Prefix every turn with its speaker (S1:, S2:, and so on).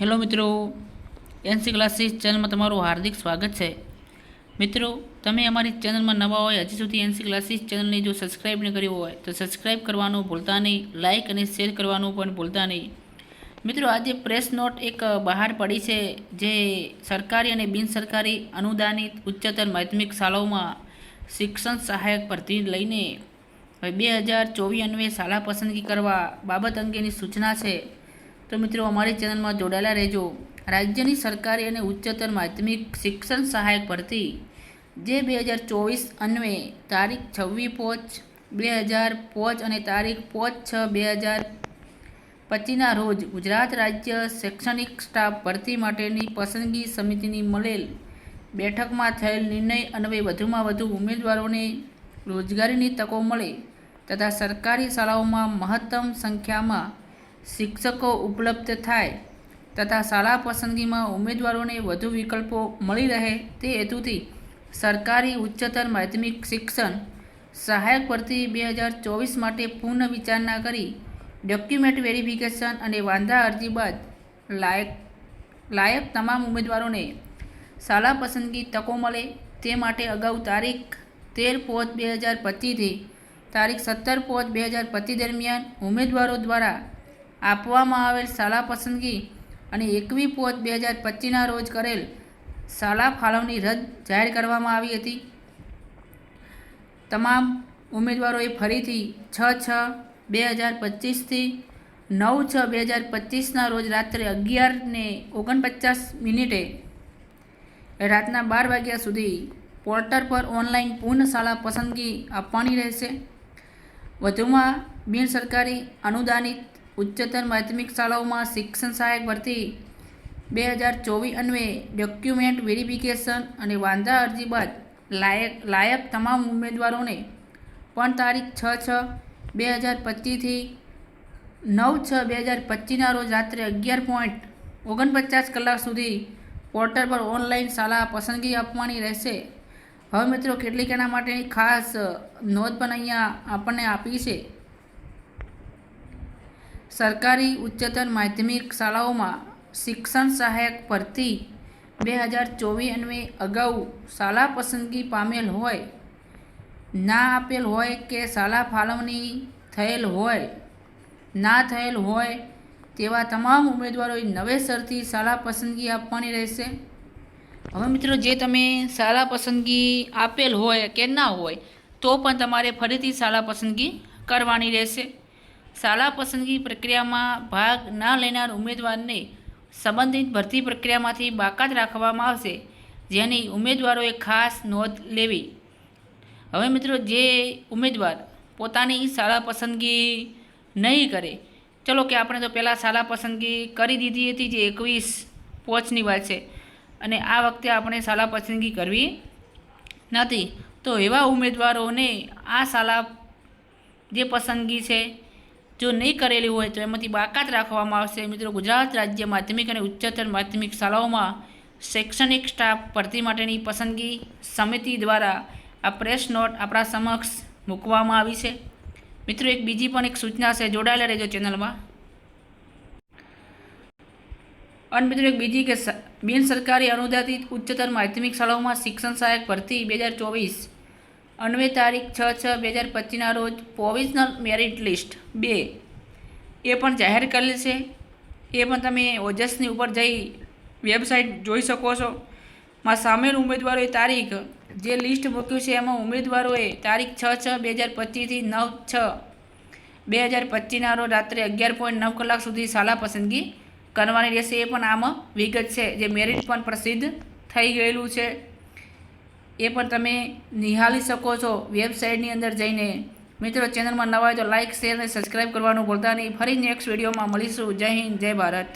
S1: Hello મિત્રો, NC classes ચેનલમાં તમારું હાર્દિક સ્વાગત છે। મિત્રો, તમે અમારી ચેનલમાં નવા હોય, હજી સુધી એનસી ક્લાસીસ ચેનલને જો સબસ્ક્રાઈબ ન કર્યું હોય તો સબસ્ક્રાઈબ કરવાનું ભૂલતા નહીં, લાઇક અને શેર કરવાનું પણ ભૂલતા નહીં। મિત્રો, આજે પ્રેસ નોટ એક બહાર પડી છે, જે સરકારી અને બિનસરકારી અનુદાનિત ઉચ્ચતર માધ્યમિક શાળાઓમાં શિક્ષણ સહાયક ભરતી લઈને 2024 અન્વયે શાળા પસંદગી કરવા બાબત અંગેની સૂચના છે। તો મિત્રો, અમારી ચેનલમાં જોડાયેલા રહેજો। રાજ્યની સરકારી અને ઉચ્ચતર માધ્યમિક શિક્ષણ સહાયક ભરતી જે 2024 અન્વયે તારીખ 26/5/2005 અને તારીખ 5/6/2025ના રોજ ગુજરાત રાજ્ય શૈક્ષણિક સ્ટાફ ભરતી માટેની પસંદગી સમિતિની મળેલ બેઠકમાં થયેલ નિર્ણય અન્વયે વધુમાં વધુ ઉમેદવારોને રોજગારીની તકો મળે તથા સરકારી શાળાઓમાં મહત્તમ સંખ્યામાં શિક્ષકો ઉપલબ્ધ થાય તથા શાળા પસંદગીમાં ઉમેદવારોને વધુ વિકલ્પો મળી રહે તે હેતુથી સરકારી ઉચ્ચતર માધ્યમિક શિક્ષણ સહાયક ભરતી 2024 માટે પુનઃ વિચારણા કરી ડોક્યુમેન્ટ વેરિફિકેશન અને વાંધા અરજી બાદ લાયક તમામ ઉમેદવારોને શાળા પસંદગી તકો મળે તે માટે અગાઉ તારીખ 13/5/2025થી તારીખ 17/5/2025 દરમિયાન ઉમેદવારો દ્વારા આપવામાં આવેલ શાળા પસંદગી અને 21/5/2025ના રોજ કરેલ શાળા ફાળવણી રદ જાહેર કરવામાં આવી હતી। તમામ ઉમેદવારોએ ફરીથી 6/6/2025થી 9/6/2025ના રોજ રાત્રે 11:49 રાતના 12 વાગ્યા સુધી પોર્ટલ પર ઓનલાઈન પૂર્ણ શાળા પસંદગી આપવાની રહેશે। વધુમાં બિનસરકારી અનુદાનિત ઉચ્ચતર માધ્યમિક શાળાઓમાં શિક્ષણ સહાયક ભરતી 2024 અન્વયે ડોક્યુમેન્ટ વેરિફિકેશન અને વાંધા અરજી બાદ લાયક તમામ ઉમેદવારોને પણ તારીખ 6/6/2025થી 9/6/2025ના રોજ રાત્રે 11:49 કલાક સુધી પોર્ટલ પર ઓનલાઈન શાળા પસંદગી આપવાની રહેશે। હવે મિત્રો, કેટલીક એના માટેની ખાસ નોંધ પણ અહીંયા આપણને આપી છે। સરકારી ઉચ્ચતર માધ્યમિક શાળાઓમાં શિક્ષણ સહાયક ભરતી 2024 અન્વયે અગાઉ શાળા પસંદગી પામેલ હોય, ના આપેલ હોય કે શાળા ફાળવણી ના થયેલ હોય તેવા તમામ ઉમેદવારોએ નવેસરથી શાળા પસંદગી આપવાની રહેશે। હવે મિત્રો, જે તમે શાળા પસંદગી આપેલ હોય કે ના હોય તો પણ તમારે ફરીથી શાળા પસંદગી કરવાની રહેશે। શાળા પસંદગી પ્રક્રિયામાં ભાગ ના લેનાર ઉમેદવારને સંબંધિત ભરતી પ્રક્રિયામાંથી બાકાત રાખવામાં આવશે, જેની ઉમેદવારોએ ખાસ નોંધ લેવી। હવે મિત્રો, જે ઉમેદવાર પોતાની શાળા પસંદગી નહીં કરે, ચલો કે આપણે તો પહેલાં શાળા પસંદગી કરી દીધી હતી, જે 21/5ની વાત છે, અને આ વખતે આપણે શાળા પસંદગી કરવી નથી, તો એવા ઉમેદવારોને આ શાળા જે પસંદગી છે જો નહીં કરેલી હોય તો એમાંથી બાકાત રાખવામાં આવશે। મિત્રો, ગુજરાત રાજ્ય માધ્યમિક અને ઉચ્ચતર માધ્યમિક શાળાઓમાં શૈક્ષણિક સ્ટાફ ભરતી માટેની પસંદગી સમિતિ દ્વારા આ પ્રેસ નોટ આપણા સમક્ષ મૂકવામાં આવી છે। મિત્રો, એક બીજી પણ એક સૂચના છે, જોડાયેલા રહેજો ચેનલમાં। અને મિત્રો, એક બીજી કે બિનસરકારી અનુદાનિત ઉચ્ચતર માધ્યમિક શાળાઓમાં શિક્ષણ સહાયક ભરતી 2024 અન્વયે તારીખ 6/6/2025ના રોજ પ્રોવિઝનલ મેરિટ લિસ્ટ 2 એ પણ જાહેર કરેલ છે। એ પણ તમે ઓજસની ઉપર જઈ વેબસાઇટ જોઈ શકો છો। માં સામેલ ઉમેદવારોએ તારીખ જે લિસ્ટ મૂક્યું છે એમાં ઉમેદવારોએ તારીખ 6/6/2025થી 9/6/2025ના રોજ રાત્રે 11:09 કલાક સુધી શાળા પસંદગી કરવાની રહેશે। એ પણ આમાં વિગત છે, જે મેરિટ પણ પ્રસિદ્ધ થઈ ગયેલું છે, એ પણ તમે નિહાળી શકો છો વેબસાઇટની અંદર જઈને। મિત્રો, ચેનલમાં નવા હોય તો લાઇક, શેર અને સબસ્ક્રાઈબ કરવાનું ભૂલતા નહીં। ફરી નેક્સ્ટ વિડીયોમાં મળીશું। જય હિન્દ, જય ભારત।